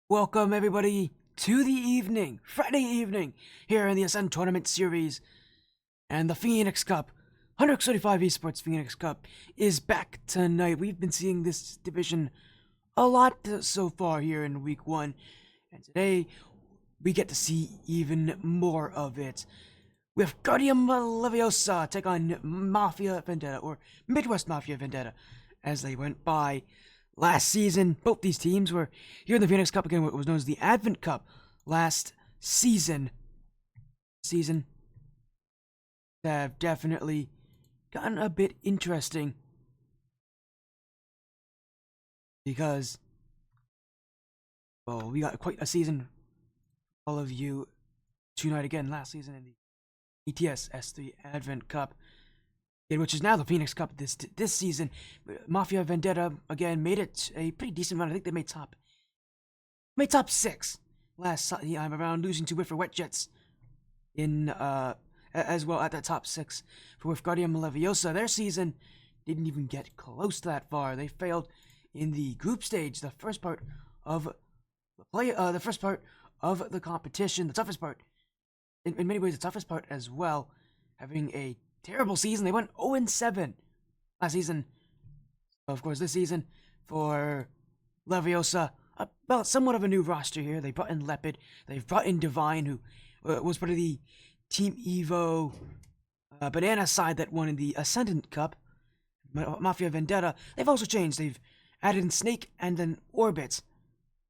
Welcome everybody to the evening, Friday evening, here in the Ascent Tournament Series. And the Phoenix Cup, 135 Esports Phoenix Cup, is back tonight. We've been seeing this division a lot so far here in week 1. And today, we get to see even more of it. Wyffgardium Leviosa take on Mafia Vendetta, or Midwest Mafia Vendetta, as they went by last season. Both these teams were here in the Phoenix Cup again, what was known as the Advent Cup last season. Have definitely gotten a bit interesting because, well, we got quite a season. All of you tonight again last season in the ETS S3 Advent Cup, which is now the Phoenix Cup this season. Mafia Vendetta again made it a pretty decent run. I think they made top 6 last time around, losing to Wyffgardium Jets in as well at that top 6 for Wyffgardium Leviosa. Their season didn't even get close to that far. They failed in the group stage, the first part of the competition, the toughest part. In many ways, the toughest part as well, having a terrible season. They went 0-7 last season. Of course, this season for Leviosa, well, somewhat of a new roster here. They brought in Leopard. They've brought in Divine, who was part of the Team Evo Banana side that won in the Ascendant Cup. Mafia Vendetta, they've also changed. They've added in Snake and then Orbit.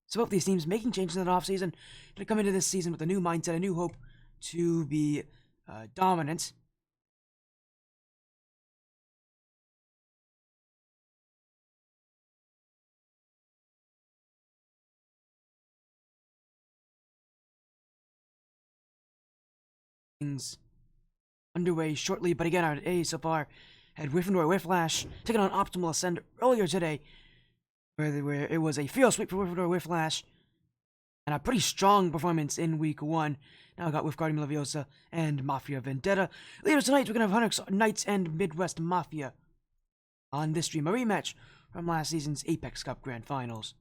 So both these teams making changes in the offseason to come into this season with a new mindset, a new hope to be dominant. Things underway shortly, but again, our A so far had Gryffindor Whifflash taking on Optimal Ascend earlier today, where it was a field sweep for Gryffindor Whifflash and a pretty strong performance in week 1. Now I got Wyffgardium Leviosa and Mafia Vendetta. Later tonight, we're gonna have Hunter Knights and Midwest Mafia on this stream, a rematch from last season's Apex Cup Grand Finals.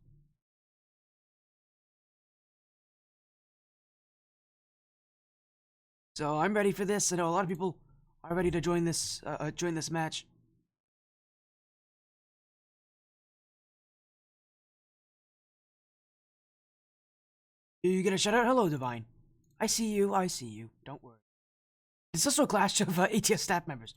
So I'm ready for this. I know a lot of people are ready to join this match. You get a shout out? Hello, Divine. I see you. Don't worry. It's also a clash of ATS staff members.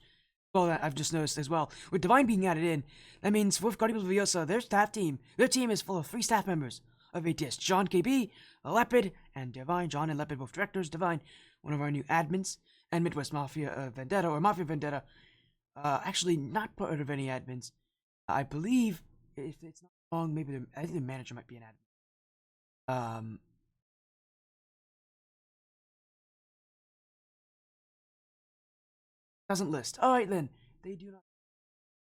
Well, that I've just noticed as well. With Divine being added in, that means with Wyffgardium Leviosa, their team is full of 3 staff members of ATS. John KB, Leopard, and Divine. John and Leopard, both directors. Divine, one of our new admins. And Midwest Mafia Vendetta, or Mafia Vendetta, actually not part of any admins. I believe, if it's not wrong, maybe I think the manager might be an admin. Doesn't list. Alright then. They do not.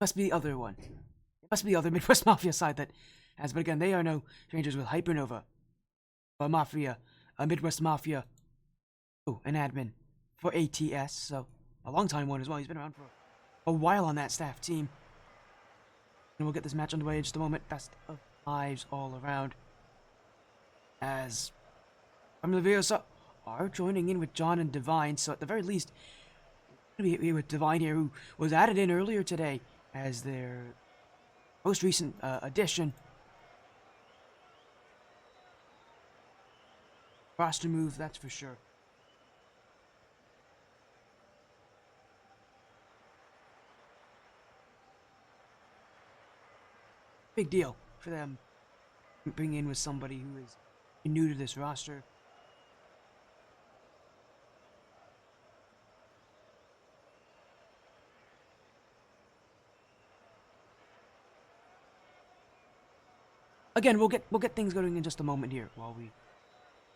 Must be the other one. It must be the other Midwest Mafia side that has, but again, they are no strangers with Hypernova. Mafia, Midwest Mafia. Oh, an admin for ATS, so a long time one as well. He's been around for a while on that staff team. And we'll get this match underway in just a moment. Best of 5s all around. As Leviosa are joining in with John and Divine, so at the very least, we're be with Divine here, who was added in earlier today as their most recent addition. Roster move, that's for sure. Big deal for them bringing in with somebody who is new to this roster. Again, we'll get things going in just a moment here while we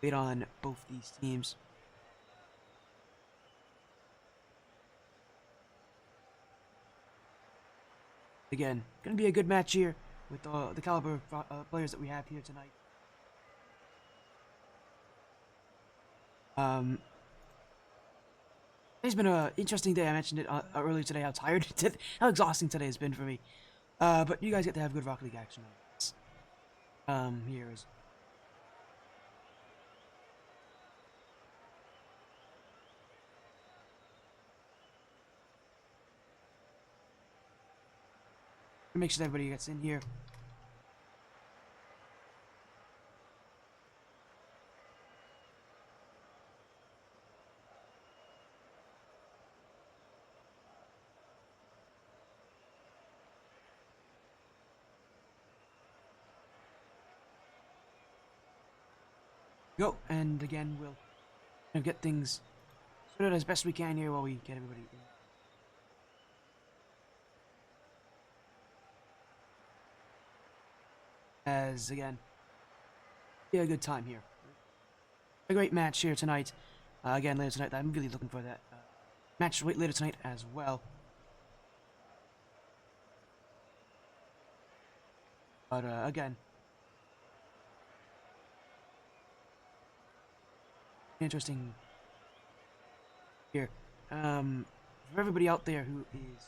wait on both these teams. Again, gonna be a good match here with the caliber of players that we have here tonight. It's been an interesting day. I mentioned it earlier today, how exhausting today has been for me. But you guys get to have good Rocket League action. Here is Make sure everybody gets in here. Go, and again, we'll get things sorted as best we can here while we get everybody in. As, again, be a good time here. A great match here tonight. Again, later tonight. I'm really looking for that match later tonight as well. But, again, interesting here. For everybody out there who is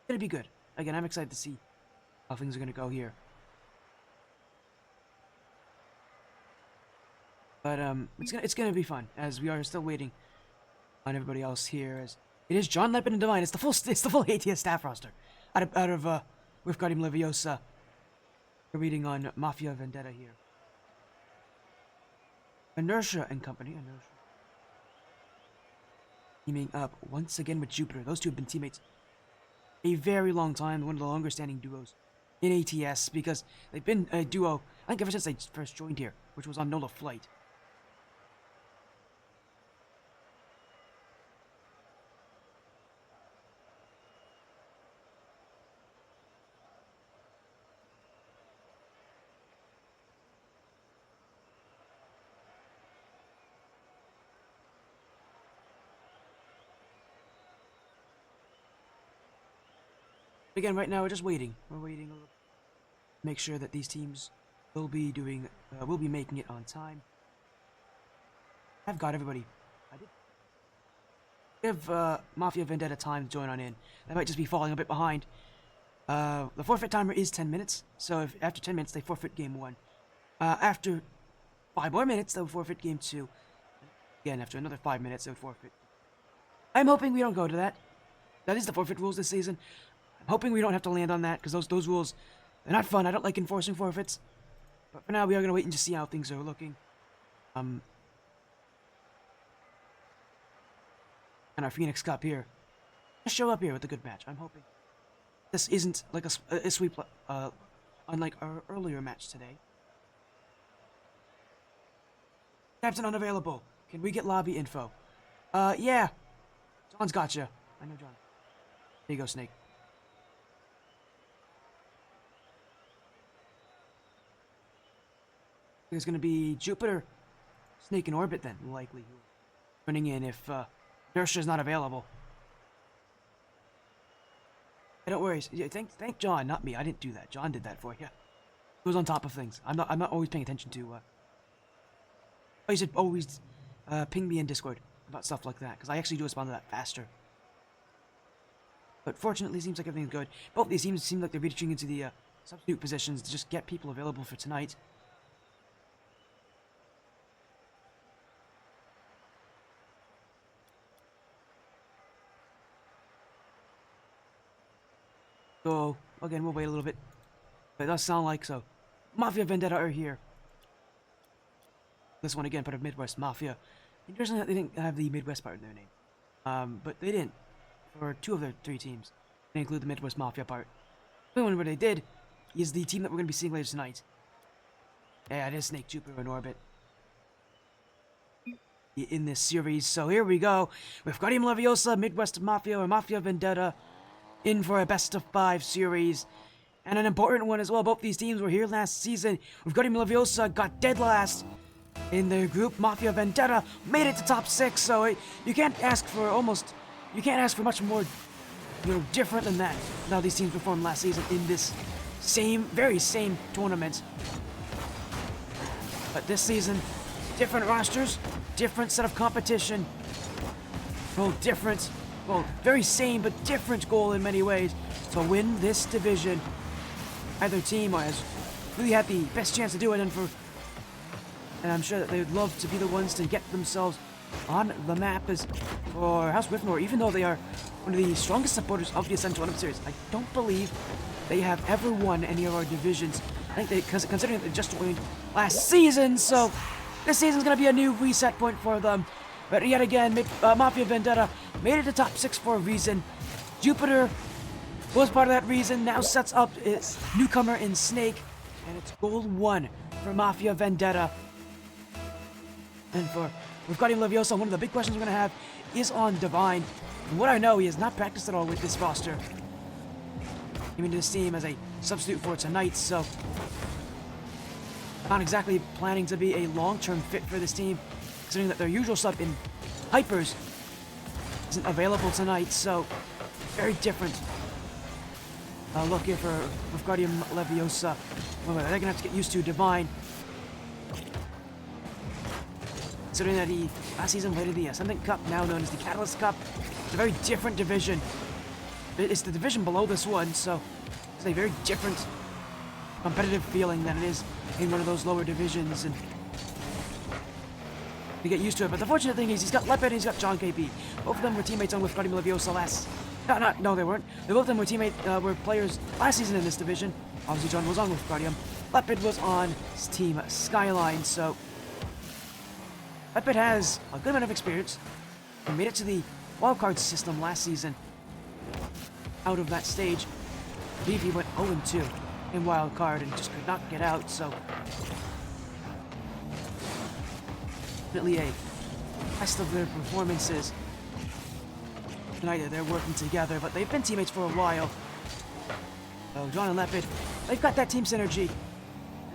gonna be good. Again, I'm excited to see how things are gonna go here. But it's gonna be fun as we are still waiting on everybody else here. As it is John Lepin and Divine. It's the full ATS staff roster out of Wyffgardium Leviosa. We're reading on Mafia Vendetta here. Inertia and company. Teaming up once again with Jupiter. Those two have been teammates a very long time. One of the longer standing duos in ATS because they've been a duo, I think, ever since they first joined here, which was on Nola Flight. Again, right now we're just waiting. We're waiting a little. Make sure that these teams will be making it on time. I've got everybody. I did give Mafia Vendetta time to join on in. They might just be falling a bit behind. The forfeit timer is 10 minutes, so if after 10 minutes they forfeit game 1. After 5 more minutes they'll forfeit game 2. Again, after another 5 minutes they would forfeit. I'm hoping we don't go to that. That is the forfeit rules this season. I'm hoping we don't have to land on that, because those rules, they're not fun. I don't like enforcing forfeits. But for now, we are going to wait and just see how things are looking. And our Phoenix Cup here. Just show up here with a good match. I'm hoping this isn't like a sweep, unlike our earlier match today. Captain unavailable. Can we get lobby info? Yeah. John's got you. I know John. There you go, Snake. There's going to be Jupiter, Snake in orbit then, likely. Running in if Inertia's not available. Hey, don't worry. Thank John, not me. I didn't do that. John did that for you. He was on top of things. I'm not always paying attention to. You should always ping me in Discord about stuff like that, because I actually do respond to that faster. But fortunately, it seems like everything's good. Both these teams seem like they're reaching into the substitute positions to just get people available for tonight. So, again, we'll wait a little bit. But it does sound like so. Mafia Vendetta are here. This one again, part of Midwest Mafia. Interestingly, they didn't have the Midwest part in their name. But they didn't. For 2 of their 3 teams. They include the Midwest Mafia part. The only one where they did is the team that we're going to be seeing later tonight. Yeah, it is Snake, Jupiter, in orbit. In this series. So here we go. Wyffgardium Leviosa, Midwest Mafia, or Mafia Vendetta. In for a best-of-5 series. And an important one as well. Both these teams were here last season. Wyffgardium Leviosa got dead last in their group. Mafia Vendetta made it to top 6. So you can't ask for much more, different than that. How these teams performed last season in this very same tournament. But this season, different rosters, different set of competition. Very same but different goal in many ways to win this division. Either team has really had the best chance to do it, and I'm sure that they would love to be the ones to get themselves on the map is for House Gryffindor, even though they are one of the strongest supporters of the Ascent Tournament Series. I don't believe they have ever won any of our divisions. I think they, considering that they just joined last season, so this season's going to be a new reset point for them. But yet again, Mafia Vendetta made it to top 6 for a reason. Jupiter was part of that reason, now sets up its newcomer in Snake, and it's goal 1 for Mafia Vendetta. And for Wyffgardium Leviosa, one of the big questions we're going to have is on Divine. From what I know, he has not practiced at all with this roster. Came into this team as a substitute for tonight, so not exactly planning to be a long-term fit for this team, considering that their usual sub in Hypers isn't available tonight, so very different look here for Wyffgardium Leviosa. Well, they're going to have to get used to Divine. Considering that he last season played in the Ascendant Cup, now known as the Catalyst Cup. It's a very different division. It's the division below this one, so it's a very different competitive feeling than it is in one of those lower divisions, and to get used to it. But the fortunate thing is he's got Leopard and he's got John KB. Both of them were teammates on Wyffgardium Leviosa last... No, they weren't. Both of them were players last season in this division. Obviously, John was on Wyffgardium. Leopard was on Team Skyline, so Leopard has a good amount of experience. He made it to the wildcard system last season. Out of that stage, I believe he went 0-2 in wildcard and just could not get out, so definitely a test of their performances. Tonight they're working together, but they've been teammates for a while. So John and Leopard, they've got that team synergy.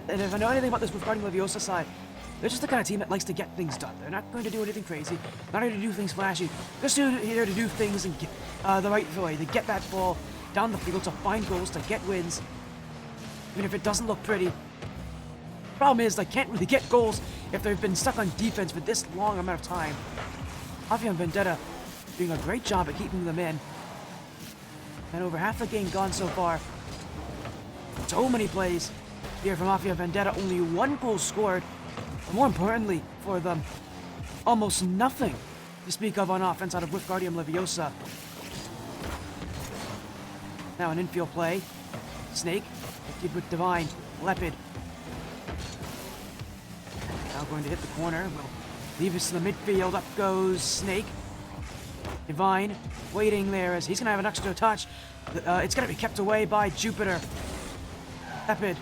And if I know anything about this Wyffgardium Leviosa side, they're just the kind of team that likes to get things done. They're not going to do anything crazy, not here to do things flashy, just here to do things and get the right way, to get that ball down the field, to find goals, to get wins, even if it doesn't look pretty. Problem is, they can't really get goals if they've been stuck on defense for this long amount of time. Mafia and Vendetta doing a great job at keeping them in. And over half the game gone so far. So many plays here for Mafia Vendetta, only 1 goal scored. But more importantly for them, almost nothing to speak of on offense out of Wyffgardium Leviosa. Now an infield play. Snake, keep with Divine, Leopard. Now going to hit the corner, will leave us to the midfield, up goes Snake. Divine waiting there as he's going to have an extra touch. It's going to be kept away by Jupiter. Leopard.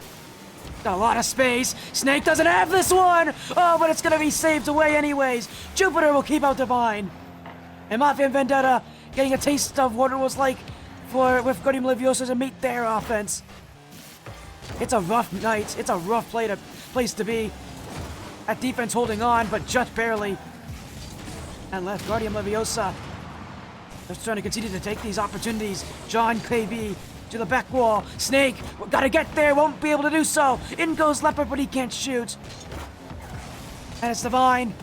Got a lot of space. Snake doesn't have this one! Oh, but it's going to be saved away anyways. Jupiter will keep out Divine. And Mafia and Vendetta getting a taste of what it was like for Wyffgardium Leviosa to meet their offense. It's a rough night. It's a rough place to be. That defense holding on, but just barely. And Wyffgardium Leviosa just trying to continue to take these opportunities. John KB to the back wall. Snake, gotta get there, won't be able to do so. In goes Leopard, but he can't shoot. And it's Divine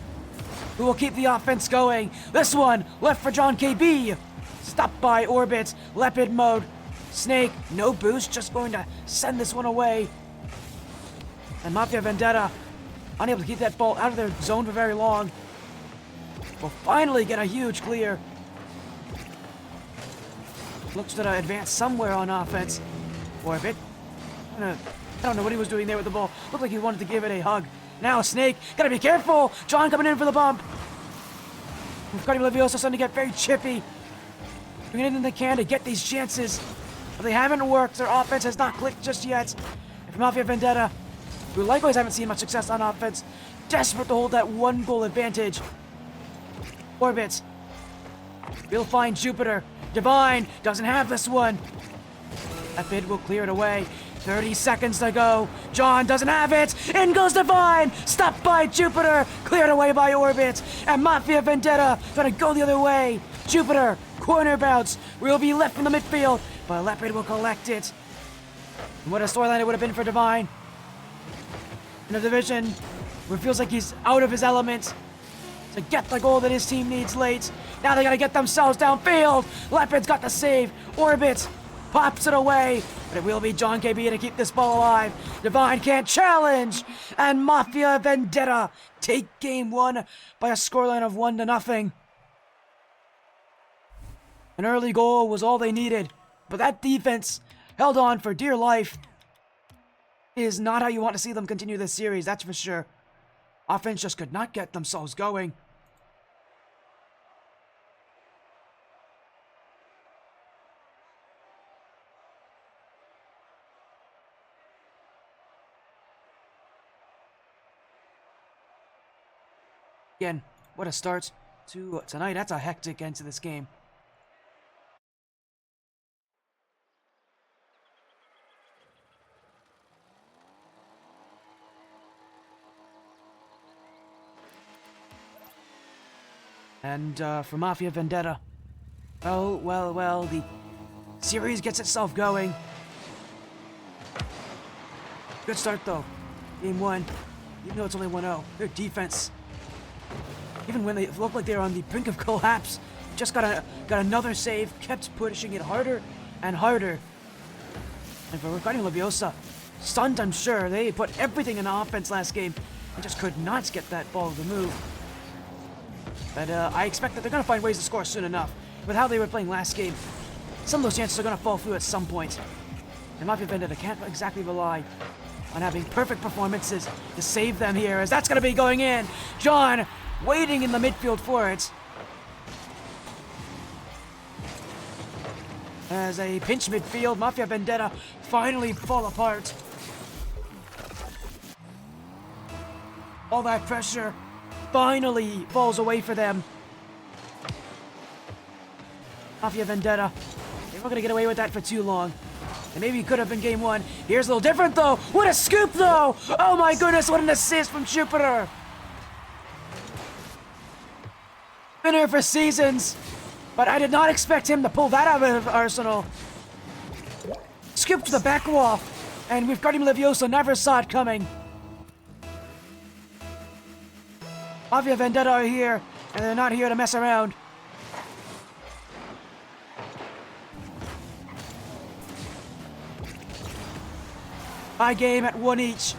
who will keep the offense going. This one, left for John KB. Stopped by Orbit, Leopard mode. Snake, no boost, just going to send this one away. And Mafia Vendetta, unable to keep that ball out of their zone for very long, will finally get a huge clear. Looks to advance somewhere on offense. Orbit. I don't know what he was doing there with the ball. Looked like he wanted to give it a hug. Now Snake, gotta be careful! John coming in for the bump. Wyffgardium Leviosa starting to get very chippy. Doing anything they can to get these chances. But they haven't worked. Their offense has not clicked just yet. And for Mafia Vendetta, who likewise haven't seen much success on offense, desperate to hold that 1 goal advantage. Orbit. We'll find Jupiter. Divine doesn't have this one. Leopard will clear it away. 30 seconds to go. John doesn't have it. In goes Divine. Stopped by Jupiter. Cleared away by Orbit. And Mafia Vendetta trying to go the other way. Jupiter, corner bounce. Will be left in the midfield. But Leopard will collect it. And what a storyline it would have been for Divine. In a division where it feels like he's out of his element to get the goal that his team needs late. Now they gotta get themselves downfield. Leopard's got the save. Orbit pops it away, but it will be John KB to keep this ball alive. Divine can't challenge, and Mafia Vendetta take game 1 by a scoreline of 1-0. An early goal was all they needed, but that defense held on for dear life. Is not how you want to see them continue this series, that's for sure. Offense just could not get themselves going. Again, what a start to tonight. That's a hectic end to this game. And for Mafia Vendetta, well, the series gets itself going. Good start though. Game 1, even though it's only 1-0. Their defense, even when they looked like they were on the brink of collapse, just got another save, kept pushing it harder and harder. And for Wyffgardium Leviosa, stunned, I'm sure. They put everything in offense last game and just could not get that ball to move. But I expect that they're going to find ways to score soon enough. With how they were playing last game, some of those chances are going to fall through at some point. And Mafia Vendetta can't exactly rely on having perfect performances to save them here, as that's going to be going in. John waiting in the midfield for it. As a pinch midfield, Mafia Vendetta finally fall apart. All that pressure finally falls away for them. Mafia Vendetta, they weren't going to get away with that for too long. And maybe it could have been game 1. Here's a little different though. What a scoop though! Oh my goodness, what an assist from Jupiter! Winner for seasons, but I did not expect him to pull that out of Arsenal. Scoop to the back wall, and Wyffgardium Leviosa never saw it coming. Mafia Vendetta are here, and they're not here to mess around. High game at 1 each.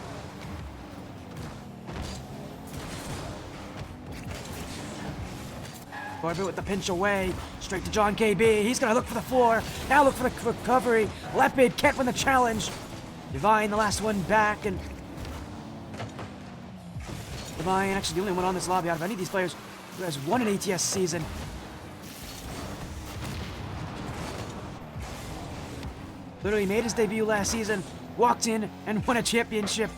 Orbit with the pinch away, straight to John KB. He's gonna look for the floor, now look for the recovery. Lepid can't win the challenge. Divine, the last one back, and Divine, actually the only one on this lobby out of any of these players who has won an ATS season. Literally made his debut last season, walked in and won a championship.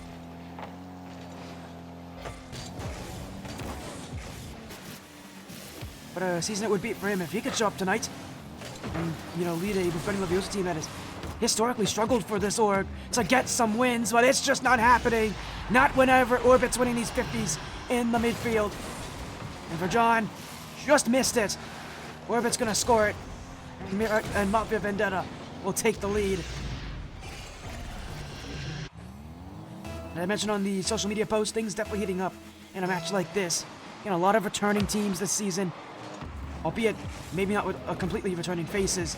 What a season it would be for him if he could show up tonight and, lead a Wyffgardium Leviosa team that has historically struggled for this org to get some wins, but it's just not happening. Not whenever Orbit's winning these 50s in the midfield. And for John, just missed it. Orbit's gonna score it, and Mafia Vendetta will take the lead. And I mentioned on the social media post, things definitely heating up in a match like this. A lot of returning teams this season, albeit maybe not with completely returning faces.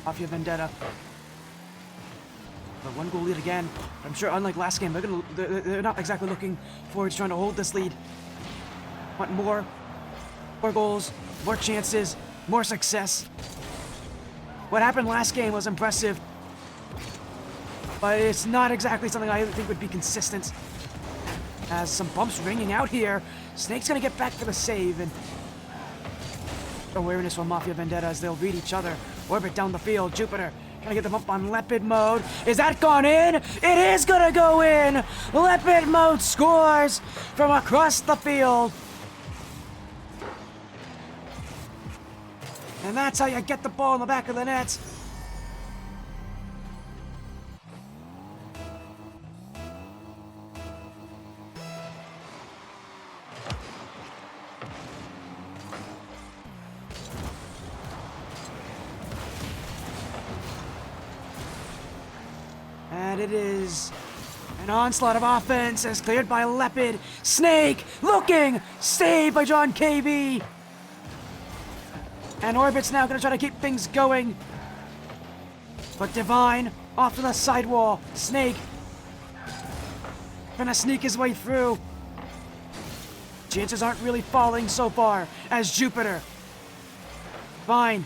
Mafia Vendetta. But 1 goal lead again. I'm sure, unlike last game, they're not exactly looking forward to trying to hold this lead. Want more goals, more chances, more success. What happened last game was impressive, but it's not exactly something I think would be consistent. As some bumps ringing out here, Snake's gonna get back for the save, and awareness from Mafia Vendetta as they'll read each other. Orbit down the field, Jupiter trying to get them up on Lepid mode. Is that gone in? It is gonna go in! Lepid mode scores from across the field. And that's how you get the ball in the back of the net. And it is An onslaught of offense is cleared by Leopard. Snake looking! Saved by John KB! And Orbit's now gonna try to keep things going. But Divine off to the sidewall. Snake gonna sneak his way through. Chances aren't really falling so far as Jupiter. Divine.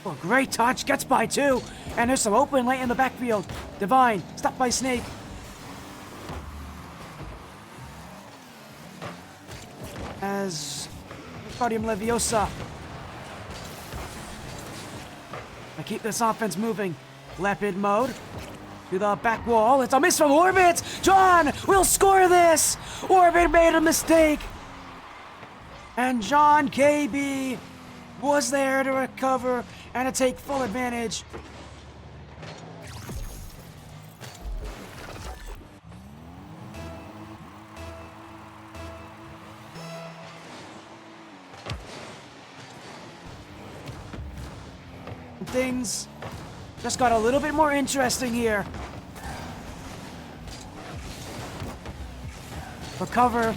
Oh, great touch. Gets by two. And there's some open lane in the backfield. Divine. Stopped by Snake. As Wyffgardium Leviosa. I keep this offense moving. Leopard mode. To the back wall. It's a miss from Orbit. John will score this. Orbit made a mistake. And John KB was there to recover and to take full advantage. Things just got a little bit more interesting here. Recover.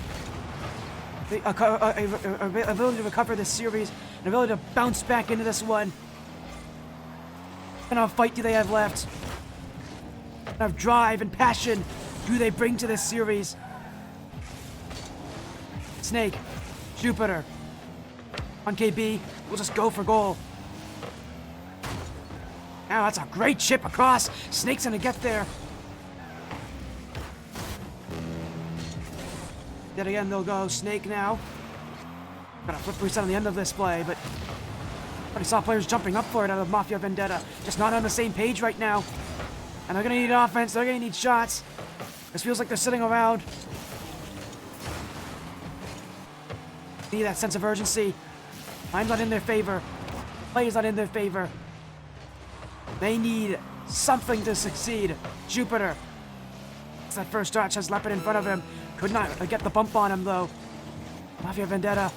The ability to recover this series, an ability to bounce back into this one. What kind of fight do they have left? What kind of drive and passion do they bring to this series? Snake, Jupiter, on KB, we'll just go for goal. Now that's a great chip across. Snake's gonna get there. Yet again, they'll go Snake now. Got a flip reset on the end of this play, but I saw players jumping up for it out of Mafia Vendetta. Just not on the same page right now. And they're gonna need offense, they're gonna need shots. This feels like they're sitting around. Need that sense of urgency. Time's not in their favor. Play is not in their favor. They need something to succeed. Jupiter. It's that first touch, has Leopard in front of him. Could not get the bump on him, though. Mafia Vendetta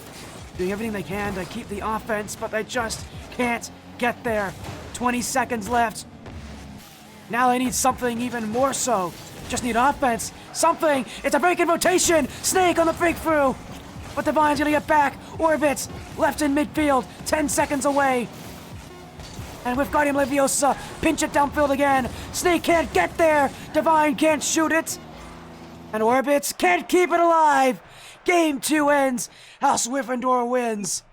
doing everything they can to keep the offense, but they just can't get there. 20 seconds left. Now they need something even more so. Just need offense. Something. It's a break in rotation. Snake on the breakthrough. But Divine's gonna get back. Orbit left in midfield. 10 seconds away. And Wyffgardium Leviosa pinch it downfield again. Snake can't get there. Divine can't shoot it. And Orbits can't keep it alive. Game 2 ends. House Wyffendor wins.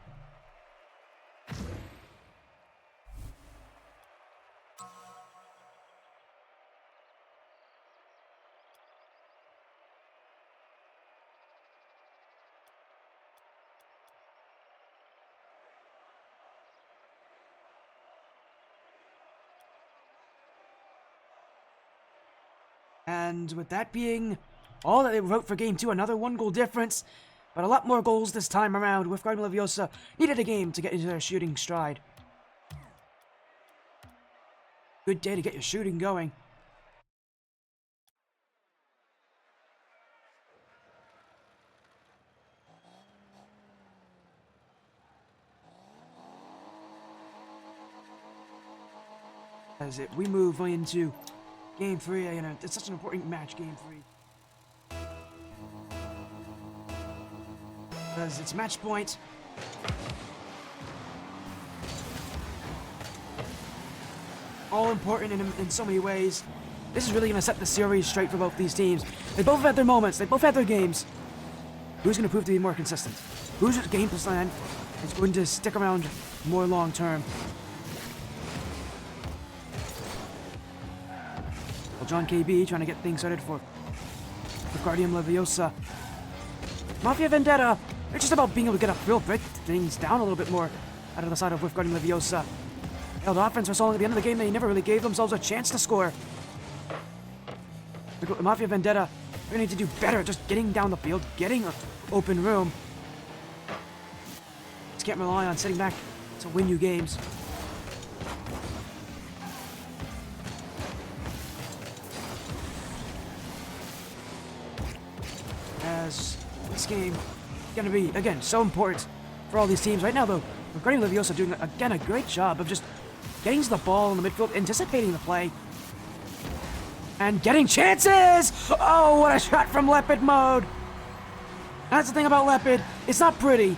And with that being all that they wrote for Game 2, another 1-goal difference, but a lot more goals this time around. Wyffgardium Leviosa needed a game to get into their shooting stride. Good day to get your shooting going. As we move into Game 3, and it's such an important match, Game 3. Because it's match point. All important in so many ways. This is really going to set the series straight for both these teams. They both had their moments. They both had their games. Who's going to prove to be more consistent? Whose game plan is going to stick around more long term? Well, John KB trying to get things started for Wyffgardium Leviosa. Mafia Vendetta, they're just about being able to get a real break things down a little bit more out of the side of Wyffgardium Leviosa. Held offense for so long at the end of the game, they never really gave themselves a chance to score. Mafia Vendetta, they're going to need to do better at just getting down the field, getting an open room. Just can't rely on sitting back to win you games. As this game is going to be, again, so important for all these teams. Right now, though, Wyffgardium Leviosa doing, again, a great job of just getting to the ball in the midfield, anticipating the play. And getting chances! Oh, what a shot from Leopard mode! That's the thing about Leopard. It's not pretty,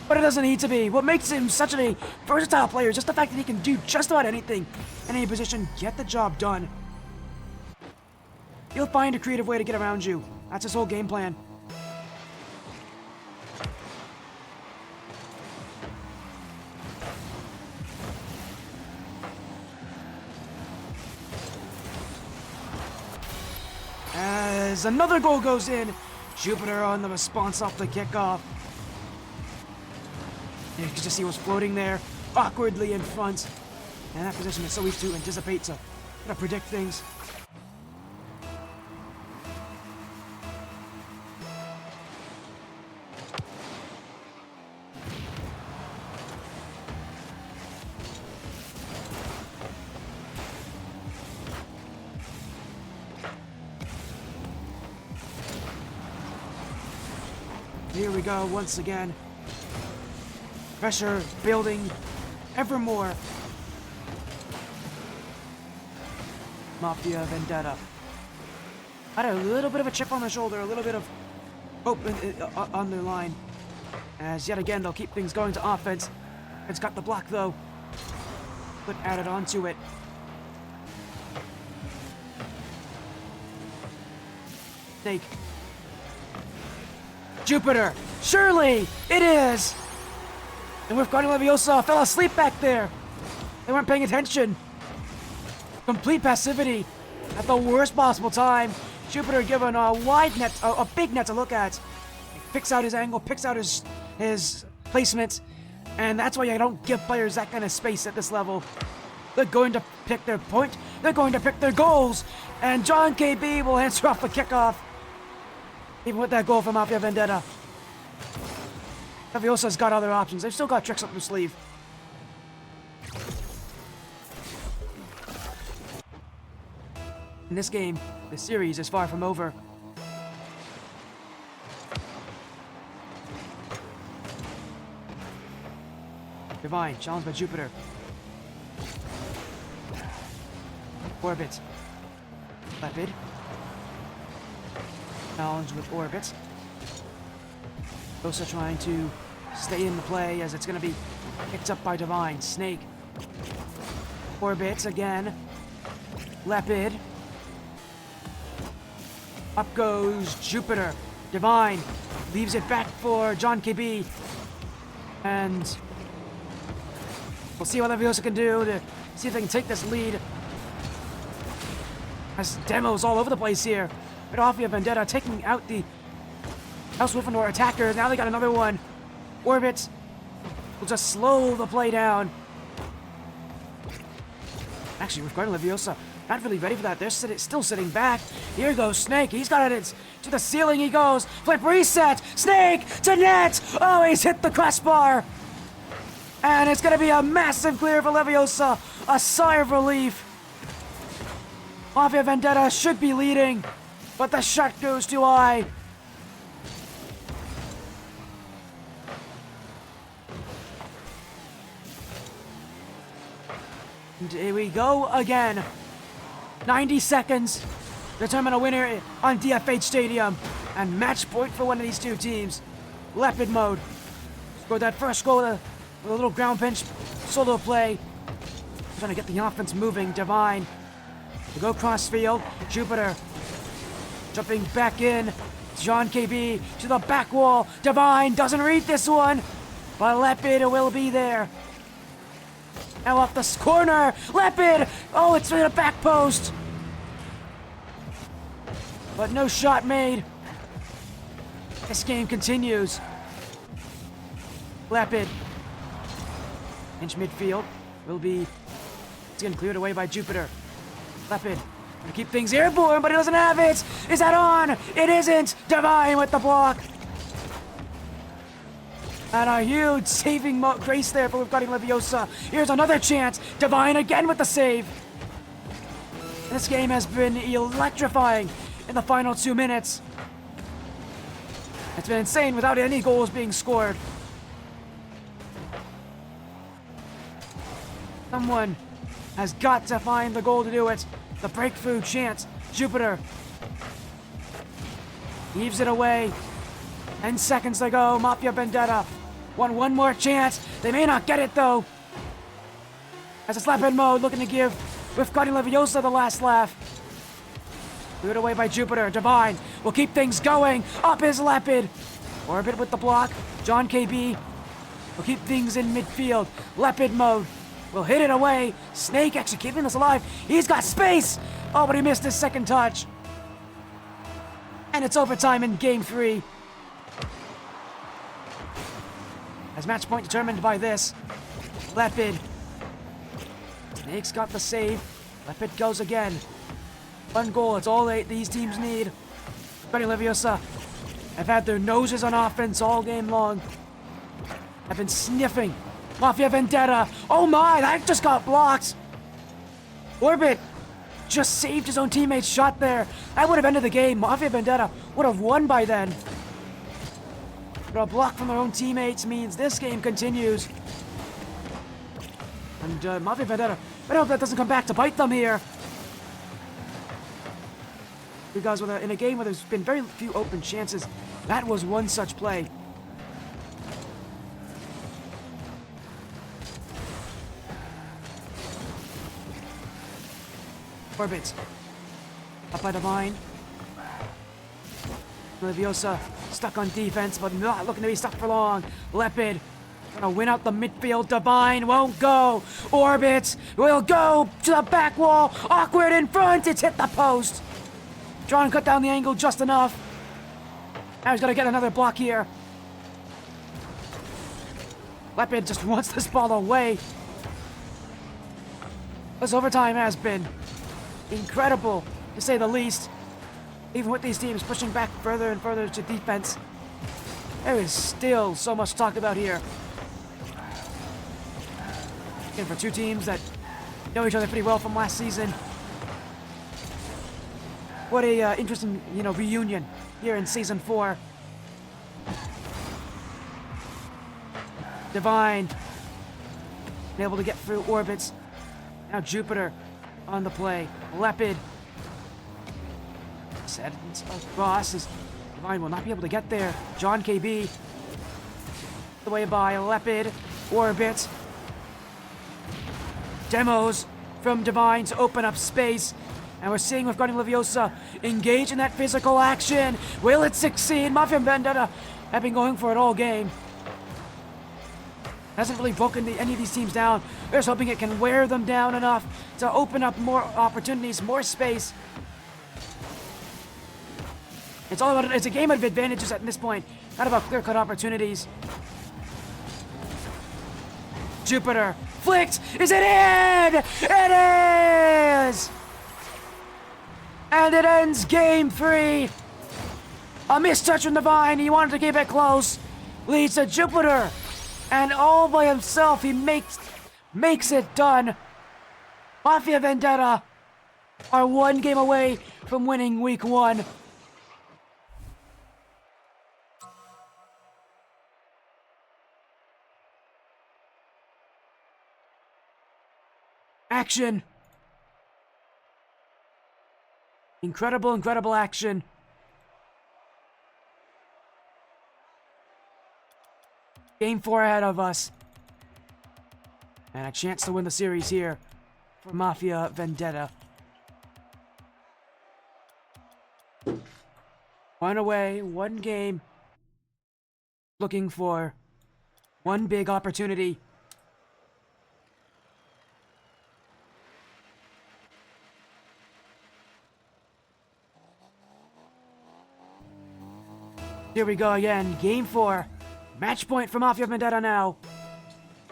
but it doesn't need to be. What makes him such a versatile player is just the fact that he can do just about anything in any position, get the job done. He'll find a creative way to get around you. That's his whole game plan. As another goal goes in, Jupiter on the response off the kickoff. You can just see what's floating there, awkwardly in front. And that position is so easy to anticipate, to predict things. Here we go once again. Pressure building ever more. Mafia Vendetta. Had a little bit of a chip on the shoulder, a little bit of hope on their line. As yet again, they'll keep things going to offense. It's got the block though. But added onto it. Snake. Jupiter! Surely! It is! And Wyffgardium Leviosa fell asleep back there! They weren't paying attention! Complete passivity at the worst possible time. Jupiter given a wide net, a big net to look at. He picks out his angle, picks out his placement, and that's why you don't give players that kind of space at this level. They're going to pick their point, they're going to pick their goals, and John KB will answer off the kickoff. Even with that goal from Mafia Vendetta. Leviosa's got other options. They've still got tricks up their sleeve. In this game, the series is far from over. Divine, challenged by Jupiter. Orbit. Leopard. Challenge with Orbit. Leviosa trying to stay in the play as it's going to be picked up by Divine. Snake. Orbit again. Leopard. Up goes Jupiter. Divine leaves it back for John KB. And we'll see what Leviosa can do to see if they can take this lead. Has demos all over the place here. Mafia Vendetta taking out the House Wyffgardium attackers. Now they got another one. Orbit will just slow the play down. Actually, Wyffgardium Leviosa not really ready for that. They're still sitting back. Here goes Snake. He's got it to the ceiling. He goes. Flip reset. Snake to net. Oh, he's hit the crossbar. And it's going to be a massive clear for Leviosa. A sigh of relief. Mafia Vendetta should be leading, but the shot goes too high. And here we go again. 90 seconds. Determine a winner on DFH Stadium. And match point for one of these two teams. Leopard mode. Scored that first goal with a little ground pinch solo play. Trying to get the offense moving. Divine. To go cross field. Jupiter. Jumping back in. John KB to the back wall. Divine doesn't read this one. But Leopard will be there. Now off the corner. Leopard. Oh, it's in a back post. But no shot made. This game continues. Leopard. Inch midfield will be. It's getting cleared away by Jupiter. Leopard. Gonna keep things airborne, but he doesn't have it. Is that on? It isn't. Divine with the block. And a huge saving grace there for Wyffgardium Leviosa. Here's another chance. Divine again with the save. This game has been electrifying in the final 2 minutes. It's been insane without any goals being scored. Someone has got to find the goal to do it. The breakthrough chance. Jupiter heaves it away. 10 seconds to go. Mafia Vendetta want one more chance. They may not get it though. As it's Leopard mode, looking to give Wyffgardium Leviosa the last laugh. Cleared away by Jupiter. Divine will keep things going. Up is Leopard. Orbit with the block. John KB will keep things in midfield. Leopard mode will hit it away. Snake actually keeping us alive. He's got space. Oh, but he missed his second touch. And it's overtime in Game 3. As match point determined by this. Leopard. Snake's got the save. Leopard goes again. One goal, it's all these teams need. Wyffgardium Leviosa have had their noses on offense all game long. Have been sniffing. Mafia Vendetta. Oh my, that just got blocked. Orbit just saved his own teammate's shot there. That would have ended the game. Mafia Vendetta would have won by then. But a block from their own teammates means this game continues. And Mafia Vendetta, I hope that doesn't come back to bite them here. Because in a game where there's been very few open chances, that was one such play. Orbit. Up by Divine. Leviosa stuck on defense, but not looking to be stuck for long. Leopard gonna win out the midfield. Divine won't go. Orbit will go to the back wall. Awkward in front. It's hit the post. Trying to cut down the angle just enough. Now he's gonna get another block here. Leopard just wants this ball away. This overtime has been incredible, to say the least. Even with these teams pushing back further and further to defense, there is still so much to talk about here. And for two teams that know each other pretty well from last season, what a interesting, reunion here in Season 4. Divine been able to get through orbits. Now Jupiter on the play. Leopard set across as Divine will not be able to get there. John KB the way by Leopard. Orbit. Demos from Divine to open up space. And we're seeing Wyffgardium Leviosa engage in that physical action. Will it succeed? Mafia Vendetta have been going for it all game. Hasn't really broken any of these teams down. They're just hoping it can wear them down enough to open up more opportunities, more space. It's all about, it's a game of advantages at this point, not about clear-cut opportunities. Jupiter flicked. Is it in? It is! And it ends Game 3. A mistouch from Divine. He wanted to keep it close. Leads to Jupiter. And all by himself, he makes it done. Mafia Vendetta are one game away from winning Week 1. Action. Incredible, incredible action. Game 4 ahead of us. And a chance to win the series here for Mafia Vendetta. One away, one game. Looking for one big opportunity. Here we go again. Game 4. Match point for Mafia Vendetta now.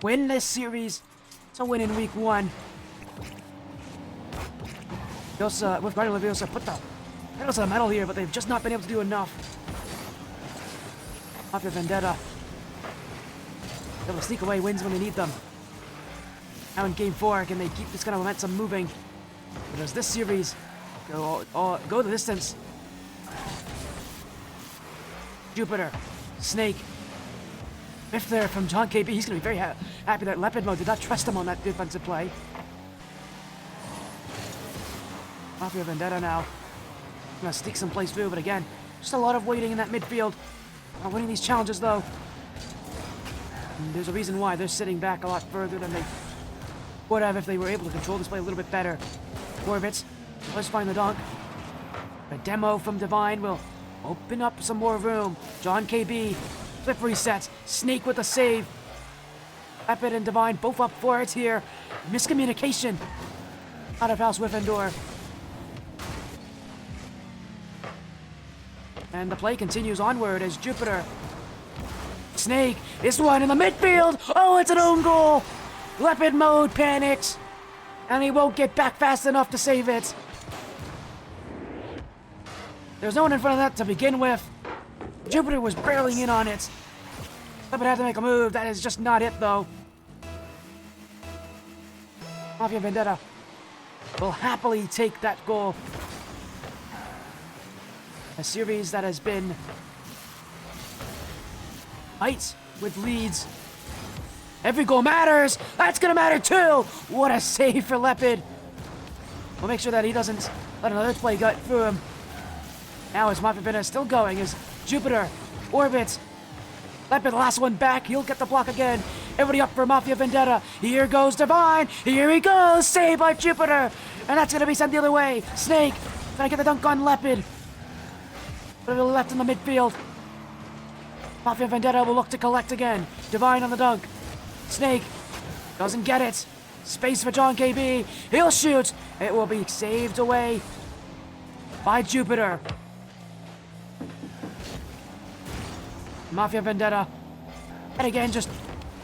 Win this series to win in Week 1. Wyffgardium Leviosa put the pedal to the metal here, but they've just not been able to do enough. Mafia Vendetta able to sneak away wins when they need them. Now in Game 4, can they keep this kind of momentum moving? But does this series go the distance? Jupiter, Snake, if there from John KB, he's going to be very happy that Leopard mode did not trust him on that defensive play. Mafia Vendetta now. Gonna sneak some plays through, but again, just a lot of waiting in that midfield. Not winning these challenges though. And there's a reason why they're sitting back a lot further than they would have if they were able to control this play a little bit better. Orbits, let's find the dunk. A demo from Divine will open up some more room. John KB, flip resets, Snake with a save. Lepid and Divine both up for it here. Miscommunication out of House Wyffgardium. And the play continues onward as Jupiter. Snake, this one in the midfield. Oh, it's an own goal. Leopard mode panics. And he won't get back fast enough to save it. There's no one in front of that to begin with. Jupiter was barreling in on it. Leopard had to make a move. That is just not it, though. Mafia Vendetta will happily take that goal. A series that has been tight with leads. Every goal matters. That's gonna matter too. What a save for Leopard. We'll make sure that he doesn't let another play gut through him. Now as Mafia Vendetta still going is Jupiter, Orbit. Leopard, the last one back. He'll get the block again. Everybody up for Mafia Vendetta. Here goes Divine. Here he goes. Saved by Jupiter. And that's gonna be sent the other way. Snake trying to get the dunk on Leopard. A little left in the midfield. Mafia Vendetta will look to collect again. Divine on the dunk. Snake doesn't get it. Space for John KB. He'll shoot. It will be saved away by Jupiter. Mafia Vendetta. And again, just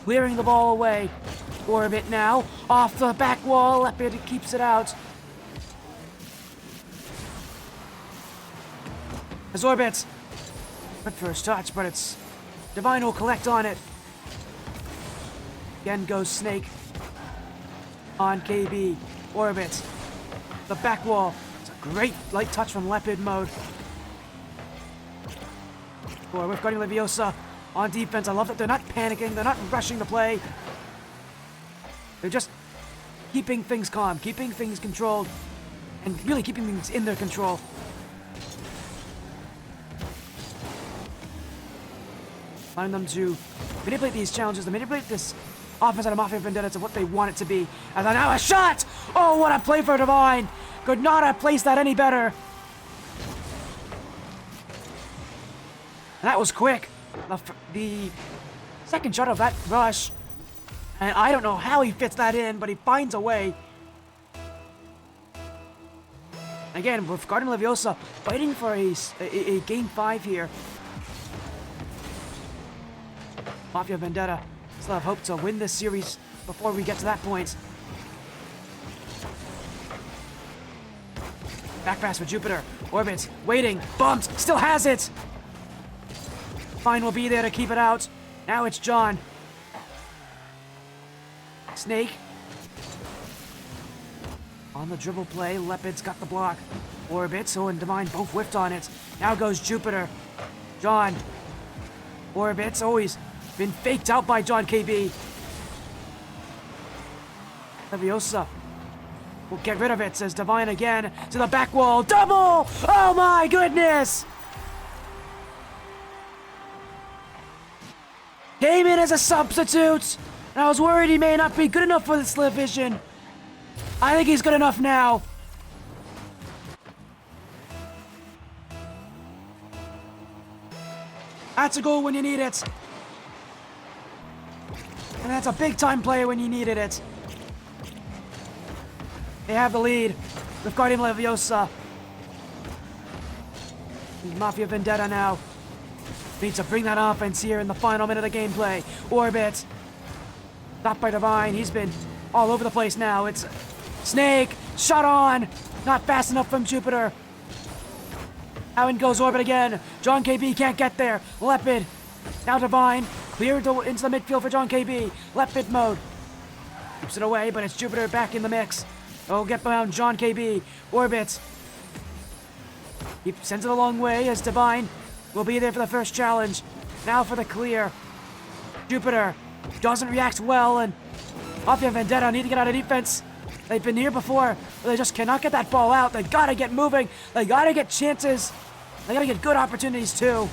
clearing the ball away. Orbit now. Off the back wall. Leopard keeps it out. As Orbit. Good first touch, but it's Divine will collect on it. Again goes Snake. On KB. Orbit. The back wall. It's a great light touch from Leopard mode. Boy, Wyffgardium Leviosa on defense. I love that they're not panicking. They're not rushing the play. They're just keeping things calm, keeping things controlled, and really keeping things in their control. Allowing them to manipulate these challenges, to manipulate this offense out of Mafia Vendetta to what they want it to be. And then now a shot! Oh, what a play for Divine! Could not have placed that any better. And that was quick. The second shot of that rush. And I don't know how he fits that in, but he finds a way. Again, with Wyffgardium Leviosa fighting for a game 5 here. Mafia Vendetta still have hope to win this series before we get to that point. Back pass for Jupiter. Orbit, waiting, bumped, still has it! Fine will be there to keep it out. Now it's John. Snake. On the dribble play, Leopard's got the block. Orbit, so and Divine both whiffed on it. Now goes Jupiter. John. Orbit's always been faked out by John KB. Leviosa will get rid of it, says Divine again. To the back wall. Double! Oh my goodness! Came in as a substitute. And I was worried he may not be good enough for this division. I think he's good enough now. That's a goal when you need it. And that's a big-time play when you needed it. They have the lead. Wyffgardium Leviosa. Mafia Vendetta now. Need to bring that offense here in the final minute of gameplay. Orbit. Stopped by Divine. He's been all over the place now. It's Snake. Shot on. Not fast enough from Jupiter. Now in goes Orbit again. John KB can't get there. Leopard. Now Divine. Cleared into the midfield for John KB. Leopard mode. Keeps it away, but it's Jupiter back in the mix. Oh, get around John KB. Orbit. He sends it a long way as Divine will be there for the first challenge. Now for the clear. Jupiter doesn't react well, and Mafia Vendetta need to get out of defense. They've been here before, but they just cannot get that ball out. They gotta get moving. They gotta get chances. They gotta get good opportunities too.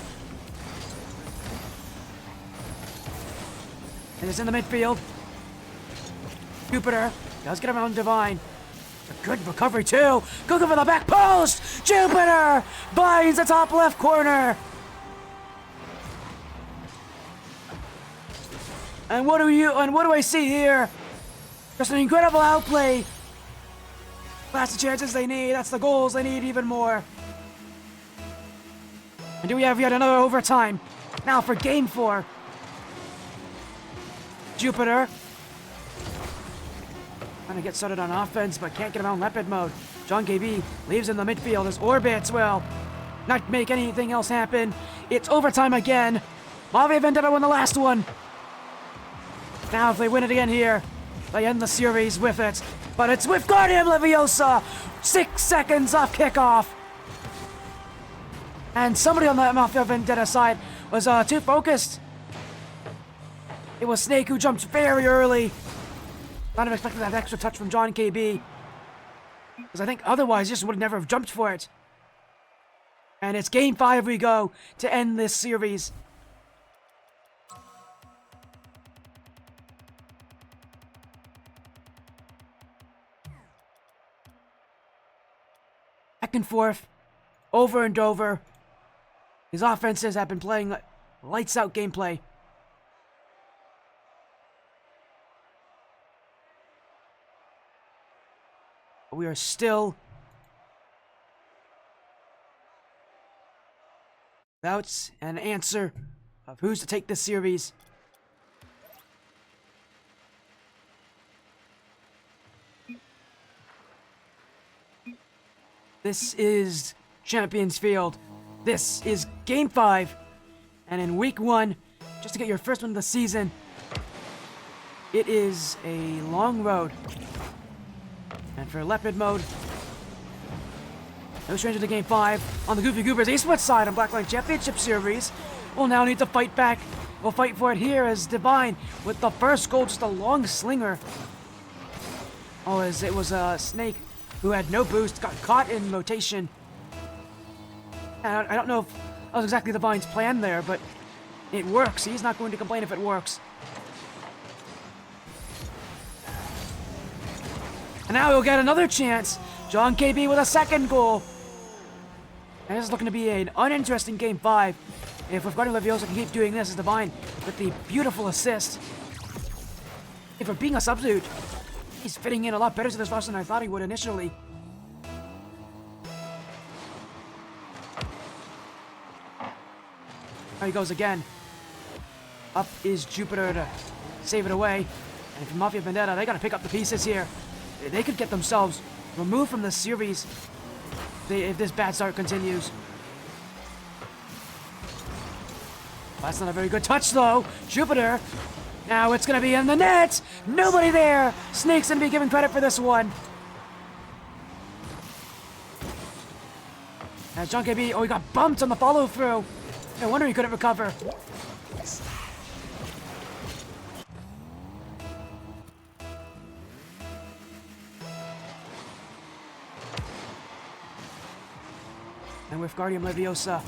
And it's in the midfield. Jupiter does get around Divine. A good recovery too. Good for the back post. Jupiter finds the top left corner. And what do I see here? Just an incredible outplay. That's the chances they need. That's the goals they need even more. And do we have yet another overtime? Now for game 4. Jupiter. Trying to get started on offense, but can't get around Leopard mode. John KB leaves in the midfield as Orbits will not make anything else happen. It's overtime again. Mafia Vendetta won the last one. Now if they win it again here, they end the series with it. But it's Wyffgardium Leviosa! 6 seconds off kickoff. And somebody on the Mafia Vendetta side was too focused. It was Snake who jumped very early. Not have expected that extra touch from John KB. Because I think otherwise he just would never have jumped for it. And it's game 5 we go to end this series. Back and forth, over and over. His offenses have been playing lights out gameplay. We are still without an answer of who's to take this series. This is Champions Field. This is Game 5. And in Week 1, just to get your first win of the season, it is a long road. And for Leopard mode, no stranger to Game 5 on the Goofy Goobers Esports side on Blackline Championship Series. We'll now need to fight back. We'll fight for it here as Divine with the first goal, just a long slinger. Oh, as it was a Snake who had no boost, got caught in rotation. And I don't know if that was exactly Divine's plan there, but it works. He's not going to complain if it works. And now he'll get another chance. John KB with a second goal. And this is looking to be an uninteresting Game 5. If Wyffgardium Leviosa can keep doing this as Divine with the beautiful assist. If for being a substitute, he's fitting in a lot better to this roster than I thought he would initially. There he goes again. Up is Jupiter to save it away. And for Mafia Vendetta, they gotta pick up the pieces here. They could get themselves removed from this series if this bad start continues. That's not a very good touch though. Jupiter. Now it's gonna be in the net. Nobody there. Snake's gonna be given credit for this one. As John KB, he got bumped on the follow through. No wonder he couldn't recover. And Wyffgardium Leviosa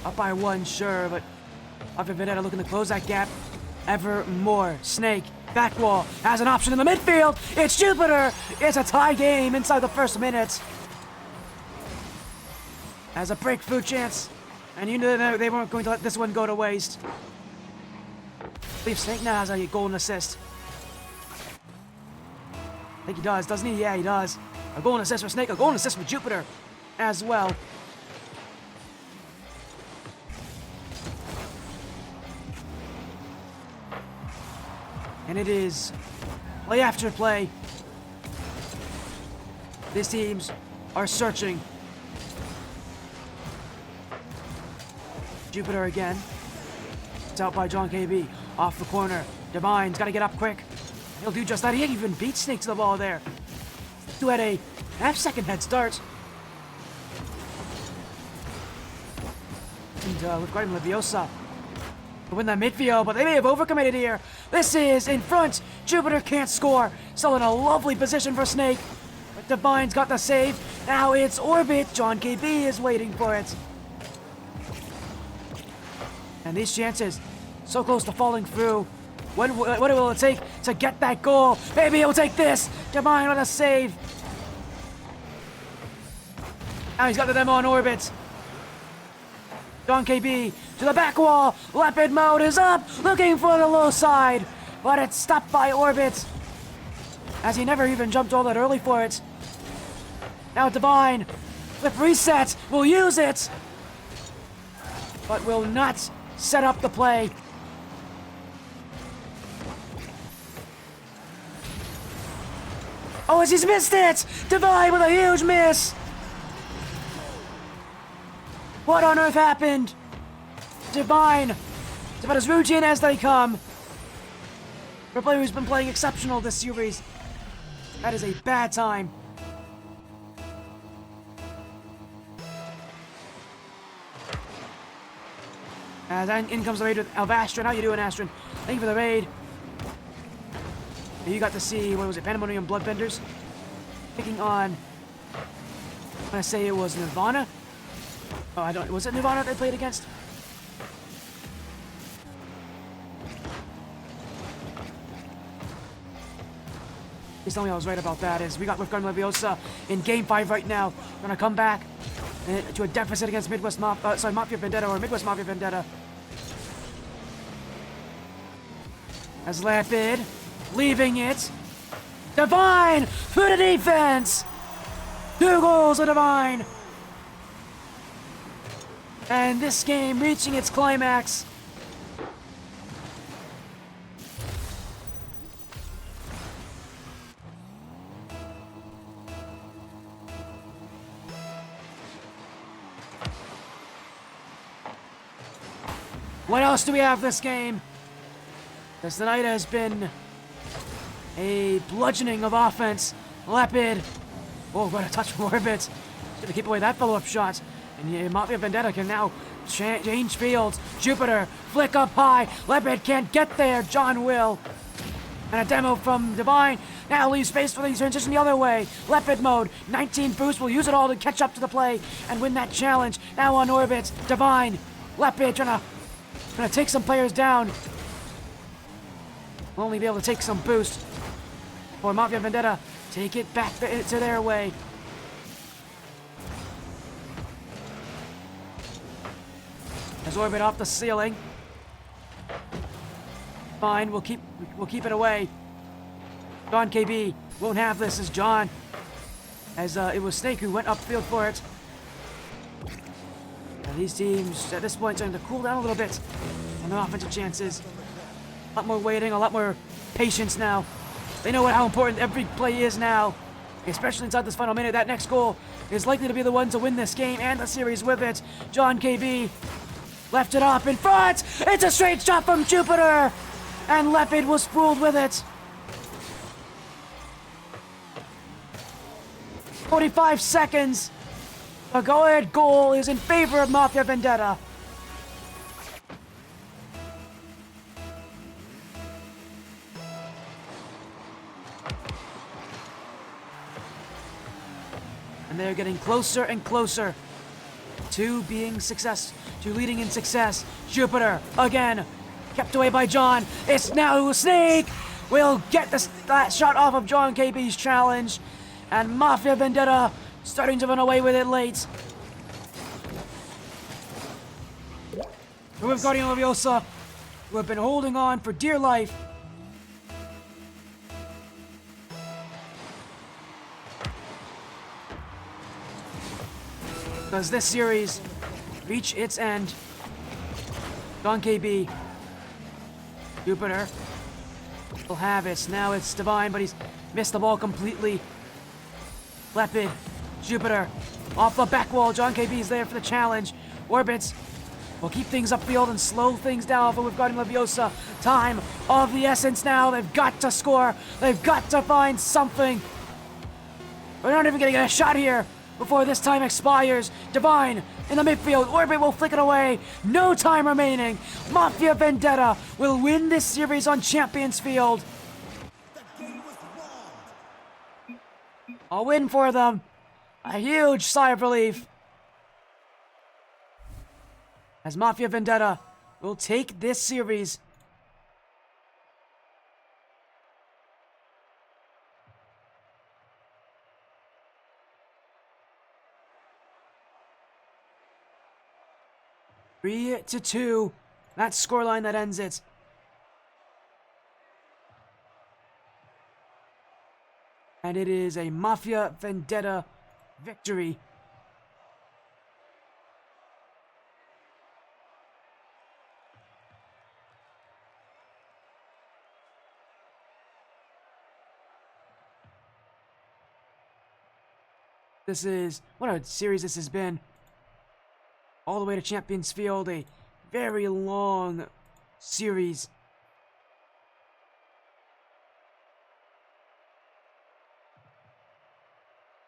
up by 1, sure, but Mafia Vendetta looking to close that gap ever more. Snake, back wall, has an option in the midfield. It's Jupiter. It's a tie game inside the first minute. Has a breakthrough chance, and you knew that they weren't going to let this one go to waste. I believe Snake now has a goal and assist. I think he does, doesn't he? Yeah, he does. A goal and assist for Snake, a goal and assist for Jupiter as well. And it is play after play. These teams are searching. Jupiter again. It's out by John KB. Off the corner. Divine's got to get up quick. He'll do just that. He even beat Snake to the ball there. Who had a half-second head start. And Wyffgardium Leviosa to win the midfield, but they may have overcommitted here. This is in front. Jupiter can't score. Still in a lovely position for Snake. But Divine's got the save. Now it's Orbit. John KB is waiting for it. And these chances, so close to falling through. What will it take to get that goal? Maybe it'll take this. Divine with a save. Now he's got the demo on Orbit. John KB to the back wall. Leopard mode is up, looking for the low side. But it's stopped by Orbit, as he never even jumped all that early for it. Now Divine, with reset, will use it, but will not set up the play. Oh, as he's missed it! Divine with a huge miss! What on earth happened? Divine, it's about as routine as they come. For a player who's been playing exceptional this series, that is a bad time. As in comes the raid with Alvastron. How you doing, Astron? Thank you for the raid. You got to see, what was it, Pandemonium Bloodbenders? Picking on, I'm gonna say it was Nirvana. Oh, I don't, was it Nirvana they played against? Please tell me I was right about that. Is we got Wyffgardium Leviosa in Game 5 right now. We're gonna come back to a deficit against Mafia Vendetta, or Midwest Mafia Vendetta. As Lapid, leaving it. Divine for the defense! 2 goals of Divine! And this game reaching its climax. What else do we have this game? Because tonight has been a bludgeoning of offense. Leopard. Oh, what a touch from Orbit. Gonna keep away that follow-up shot. And Mafia Vendetta can now change fields. Jupiter, flick up high. Leopard can't get there. John will. And a demo from Divine. Now leaves space for the transition the other way. Leopard mode. 19 boost. Will use it all to catch up to the play and win that challenge. Now on Orbit. Divine. Leopard trying to take some players down. Will only be able to take some boost. Or Mafia Vendetta take it back to their way. As Orbit off the ceiling. Fine, we'll keep it away. John KB won't have this as John. As it was Snake who went upfield for it. And these teams at this point starting to cool down a little bit on their offensive chances. A lot more waiting, a lot more patience now. They know how important every play is now. Especially inside this final minute. That next goal is likely to be the one to win this game and the series with it. John KB left it up in front. It's a straight shot from Jupiter. And Leopard was fooled with it. 45 seconds. The go-ahead goal is in favor of Mafia Vendetta. And they're getting closer and closer to leading in success. Jupiter, again, kept away by John. It's now Snake. Will get that shot off of John KB's challenge. And Mafia Vendetta starting to run away with it late. Wyffgardium Leviosa, who have been holding on for dear life. Does this series reach its end? John KB. Jupiter will have it. Now it's Divine, but he's missed the ball completely. Leopard. Jupiter. Off the back wall. John KB's there for the challenge. Orbits will keep things upfield and slow things down for Wyffgardium Leviosa. Time of the essence now. They've got to score. They've got to find something. We're not even getting a shot here. before this time expires. Divine in the midfield. Orbit will flick it away. No time remaining. Mafia Vendetta will win this series on Champions Field. A win for them. A huge sigh of relief. As Mafia Vendetta will take this series. Three to 2. That scoreline that ends it. And it is a Mafia Vendetta victory. What a series this has been. All the way to Champions Field, a very long series.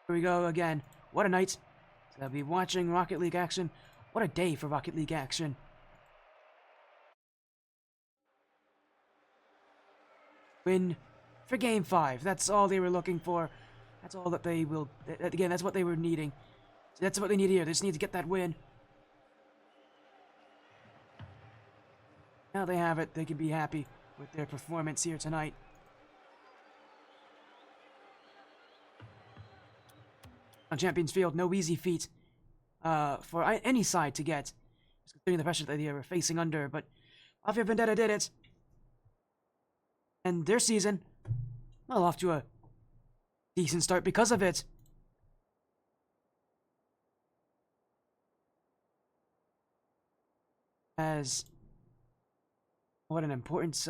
Here we go again. What a night to be watching Rocket League action. What a day for Rocket League action. Win for Game 5. That's all they were looking for. That's all that they will... Again, that's what they were needing. That's what they need here. They just need to get that win. Now they have it. They can be happy with their performance here tonight. On Champions Field, no easy feat for any side to get, considering the pressure that they were facing under, but Mafia Vendetta did it. And their season, well, off to a decent start because of it. As what an importance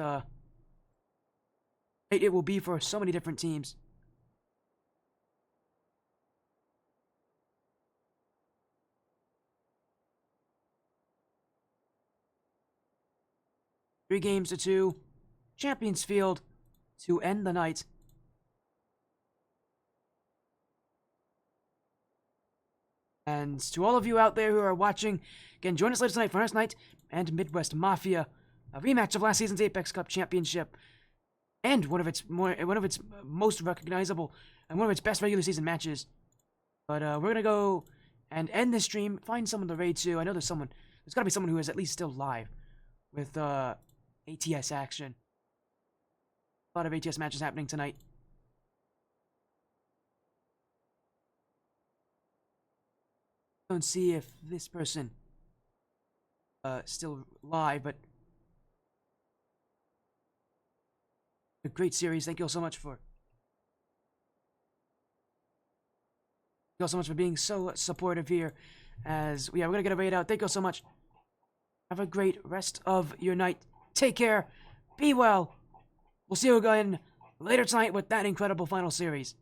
it will be for so many different teams. Three games to 2. Champions Field to end the night. And to all of you out there who are watching, again, join us later tonight for First Night and Midwest Mafia, a rematch of last season's Apex Cup Championship, and one of its most recognizable and one of its best regular season matches. But we're gonna go and end this stream. Find someone to raid to. I know there's gotta be someone who is at least still live with ATS action. A lot of ATS matches happening tonight. Don't see if this person still live, but a great series. Thank you all so much for being so supportive here. As we're gonna get a raid out. Thank you all so much. Have a great rest of your night. Take care. Be well. We'll see you again later tonight with that incredible final series.